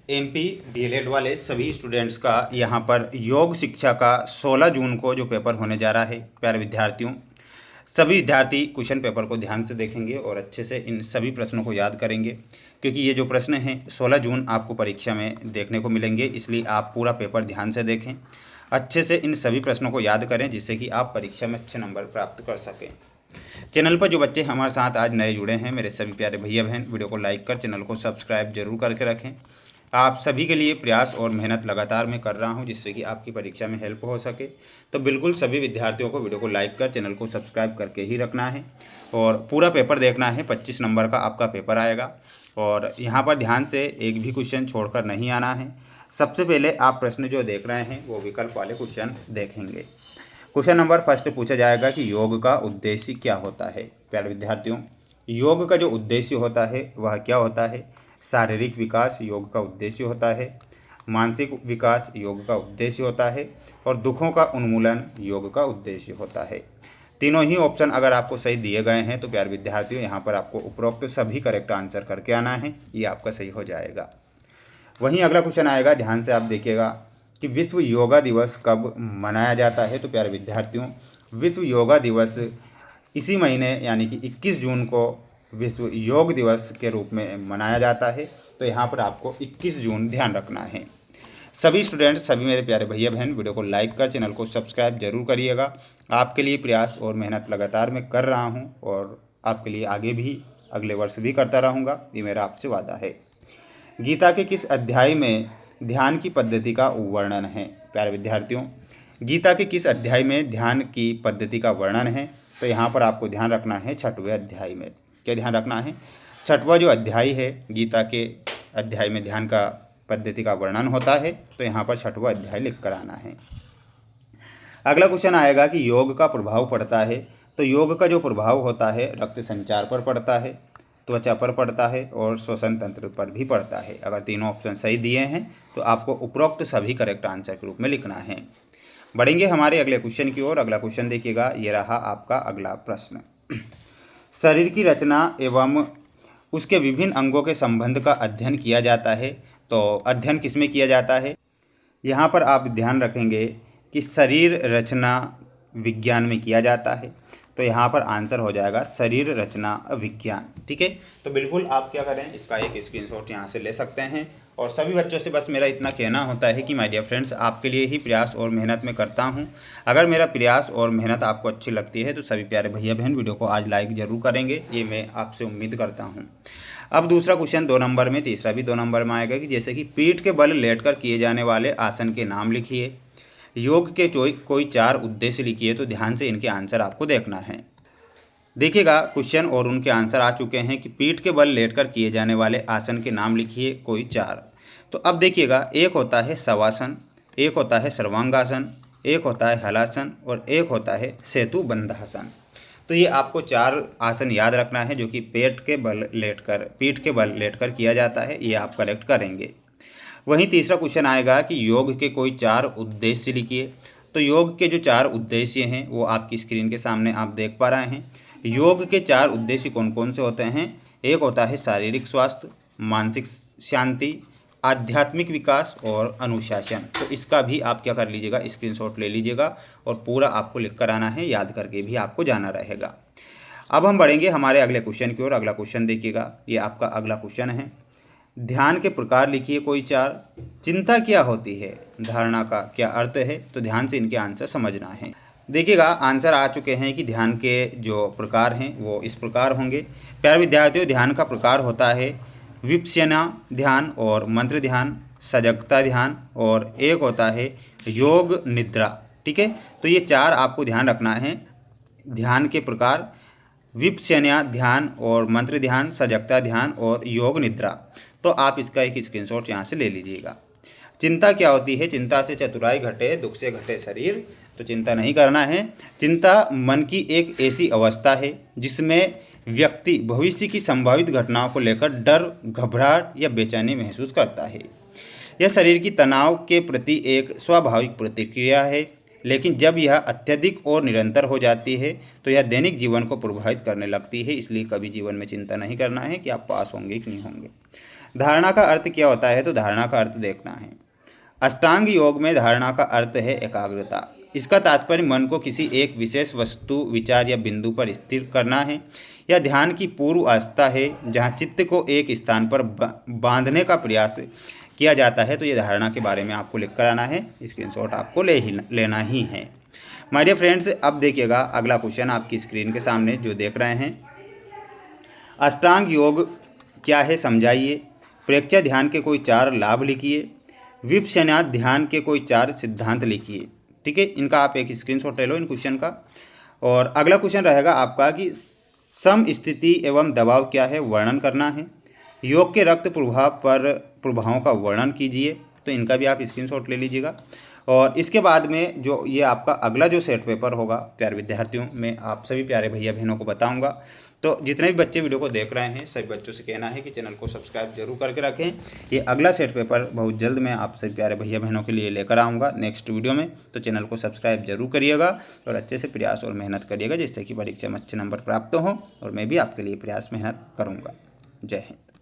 MP DElEd वाले सभी students का यहाँ पर योग शिक्षा का 16 जून को जो पेपर होने जा रहा है प्यारे विद्यार्थियों, सभी विद्यार्थी क्वेश्चन पेपर को ध्यान से देखेंगे और अच्छे से इन सभी प्रश्नों को याद करेंगे, क्योंकि ये जो प्रश्न हैं 16 जून आपको परीक्षा में देखने को मिलेंगे। इसलिए आप पूरा पेपर ध्यान से देखें, अच्छे से इन सभी प्रश्नों को याद करें, जिससे कि आप परीक्षा में अच्छे नंबर प्राप्त कर सकें। चैनल पर जो बच्चे हमारे साथ आज नए जुड़े हैं, मेरे सभी प्यारे भैया बहन, वीडियो को लाइक कर चैनल को सब्सक्राइब जरूर करके रखें। आप सभी के लिए प्रयास और मेहनत लगातार मैं कर रहा हूं, जिससे कि आपकी परीक्षा में हेल्प हो सके। तो बिल्कुल सभी विद्यार्थियों को वीडियो को लाइक कर चैनल को सब्सक्राइब करके ही रखना है और पूरा पेपर देखना है। 25 नंबर का आपका पेपर आएगा और यहाँ पर ध्यान से एक भी क्वेश्चन छोड़कर नहीं आना है। सबसे पहले आप प्रश्न जो देख रहे हैं वो विकल्प वाले क्वेश्चन देखेंगे। क्वेश्चन नंबर फर्स्ट पूछा जाएगा कि योग का उद्देश्य क्या होता है। प्यारे विद्यार्थियों, योग का जो उद्देश्य होता है वह क्या होता है? शारीरिक विकास योग का उद्देश्य होता है, मानसिक विकास योग का उद्देश्य होता है और दुखों का उन्मूलन योग का उद्देश्य होता है। तीनों ही ऑप्शन अगर आपको सही दिए गए हैं तो प्यारे विद्यार्थियों, यहाँ पर आपको उपरोक्त सभी करेक्ट आंसर करके आना है, ये आपका सही हो जाएगा। वहीं अगला क्वेश्चन आएगा, ध्यान से आप देखिएगा कि विश्व योगा दिवस कब मनाया जाता है। तो प्यारे विद्यार्थियों, विश्व योगा दिवस इसी महीने यानी कि 21 जून को विश्व योग दिवस के रूप में मनाया जाता है। तो यहाँ पर आपको 21 जून ध्यान रखना है। सभी स्टूडेंट्स, सभी मेरे प्यारे भैया बहन, वीडियो को लाइक कर चैनल को सब्सक्राइब जरूर करिएगा। आपके लिए प्रयास और मेहनत लगातार मैं कर रहा हूँ और आपके लिए आगे भी अगले वर्ष भी करता रहूँगा, ये मेरा आपसे वादा है। गीता के किस अध्याय में ध्यान की पद्धति का वर्णन है। प्यारे विद्यार्थियों, गीता के किस अध्याय में ध्यान की पद्धति का वर्णन है। तो यहाँ पर आपको ध्यान रखना है 6वें अध्याय में। क्या ध्यान रखना है? 6वां जो अध्याय है गीता के अध्याय में ध्यान का पद्धति का वर्णन होता है। तो यहाँ पर 6वां अध्याय लिख कर आना है। अगला क्वेश्चन आएगा कि योग का प्रभाव पड़ता है। तो योग का जो प्रभाव होता है रक्त संचार पर पड़ता है, त्वचा पर पड़ता है और श्वसन तंत्र पर भी पड़ता है। अगर तीनों ऑप्शन सही दिए हैं तो आपको उपरोक्त सभी करेक्ट आंसर के रूप में लिखना है। बढ़ेंगे हमारे अगले क्वेश्चन की ओर। अगला क्वेश्चन देखिएगा, ये रहा आपका अगला प्रश्न। शरीर की रचना एवं उसके विभिन्न अंगों के संबंध का अध्ययन किया जाता है। तो अध्ययन किसमें किया जाता है? यहाँ पर आप ध्यान रखेंगे कि शरीर रचना विज्ञान में किया जाता है। तो यहाँ पर आंसर हो जाएगा शरीर रचना विज्ञान। ठीक है, तो बिल्कुल आप क्या करें, इसका एक स्क्रीनशॉट यहाँ से ले सकते हैं। और सभी बच्चों से बस मेरा इतना कहना होता है कि माय डियर फ्रेंड्स, आपके लिए ही प्रयास और मेहनत मैं करता हूँ। अगर मेरा प्रयास और मेहनत आपको अच्छी लगती है तो सभी प्यारे भैया बहन वीडियो को आज लाइक ज़रूर करेंगे, ये मैं आपसे उम्मीद करता हूँ। अब दूसरा क्वेश्चन 2 नंबर में, तीसरा भी 2 नंबर में आएगा कि जैसे कि पीठ के बल लेटकर किए जाने वाले आसन के नाम लिखिए। योग के कोई 4 उद्देश्य लिखिए। तो ध्यान से इनके आंसर आपको देखना है। देखिएगा क्वेश्चन और उनके आंसर आ चुके हैं कि पीठ के बल लेटकर किए जाने वाले आसन के नाम लिखिए कोई 4। तो अब देखिएगा, एक होता है शवासन, एक होता है सर्वांगासन, एक होता है हलासन और एक होता है सेतु बंधासन। तो ये आपको 4 आसन याद रखना है जो कि पीठ के बल लेटकर किया जाता है। ये आप करेक्ट करेंगे। वहीं तीसरा क्वेश्चन आएगा कि योग के कोई 4 उद्देश्य लिखिए। तो योग के जो 4 उद्देश्य हैं वो आपकी स्क्रीन के सामने आप देख पा रहे हैं। योग के 4 उद्देश्य कौन कौन से होते हैं? एक होता है शारीरिक स्वास्थ्य, मानसिक शांति, आध्यात्मिक विकास और अनुशासन। तो इसका भी आप क्या कर लीजिएगा, स्क्रीनशॉट ले लीजिएगा और पूरा आपको लिख कर आना है, याद करके भी आपको जाना रहेगा। अब हम बढ़ेंगे हमारे अगले क्वेश्चन की ओर। अगला क्वेश्चन देखिएगा, ये आपका अगला क्वेश्चन है। ध्यान के प्रकार लिखिए कोई 4। चिंता क्या होती है? धारणा का क्या अर्थ है? तो ध्यान से इनके आंसर समझना है। देखिएगा, आंसर आ चुके हैं कि ध्यान के जो प्रकार हैं वो इस प्रकार होंगे। प्यारे विद्यार्थियों, ध्यान का प्रकार होता है विपश्यना ध्यान और मंत्र ध्यान, सजगता ध्यान और एक होता है योग निद्रा। ठीक है, तो ये 4 आपको ध्यान रखना है। ध्यान के प्रकार विपश्यना ध्यान और मंत्र ध्यान, सजगता ध्यान और योग निद्रा। तो आप इसका एक स्क्रीनशॉट यहाँ से ले लीजिएगा। चिंता क्या होती है? चिंता से चतुराई घटे, दुख से घटे शरीर। तो चिंता नहीं करना है। चिंता मन की एक ऐसी अवस्था है जिसमें व्यक्ति भविष्य की संभावित घटनाओं को लेकर डर, घबराहट या बेचैनी महसूस करता है। यह शरीर की तनाव के प्रति एक स्वाभाविक प्रतिक्रिया है, लेकिन जब यह अत्यधिक और निरंतर हो जाती है तो यह दैनिक जीवन को प्रभावित करने लगती है। इसलिए कभी जीवन में चिंता नहीं करना है कि आप पास होंगे कि नहीं होंगे। धारणा का अर्थ क्या होता है, तो धारणा का अर्थ देखना है। अष्टांग योग में धारणा का अर्थ है एकाग्रता। इसका तात्पर्य मन को किसी एक विशेष वस्तु, विचार या बिंदु पर स्थिर करना है। यह ध्यान की पूर्व अवस्था है जहाँ चित्त को एक स्थान पर बांधने का प्रयास किया जाता है। तो ये धारणा के बारे में आपको लिख कर आना है, स्क्रीनशॉट आपको लेना ही है। माय डियर फ्रेंड्स, अब देखिएगा अगला क्वेश्चन आपकी स्क्रीन के सामने जो देख रहे हैं। अष्टांग योग क्या है समझाइए। प्रेक्षा ध्यान के कोई 4 लाभ लिखिए। विपश्यना ध्यान के कोई 4 सिद्धांत लिखिए। ठीक है, इनका आप एक स्क्रीनशॉट ले लो इन क्वेश्चन का। और अगला क्वेश्चन रहेगा आपका कि सम स्थिति एवं दबाव क्या है, वर्णन करना है। योग के रक्त प्रभावों का वर्णन कीजिए। तो इनका भी आप स्क्रीनशॉट ले लीजिएगा। और इसके बाद में जो ये आपका अगला जो सेट पेपर होगा प्यारे विद्यार्थियों, मैं आप सभी प्यारे भैया बहनों को बताऊंगा। तो जितने भी बच्चे वीडियो को देख रहे हैं सभी बच्चों से कहना है कि चैनल को सब्सक्राइब जरूर करके रखें। ये अगला सेट पेपर बहुत जल्द मैं आप सभी प्यारे भैया बहनों के लिए लेकर आऊँगा नेक्स्ट वीडियो में। तो चैनल को सब्सक्राइब जरूर करिएगा और अच्छे से प्रयास और मेहनत करिएगा, जिससे कि परीक्षा में अच्छे नंबर प्राप्त हों और मैं भी आपके लिए प्रयास मेहनत करूँगा। जय हिंद।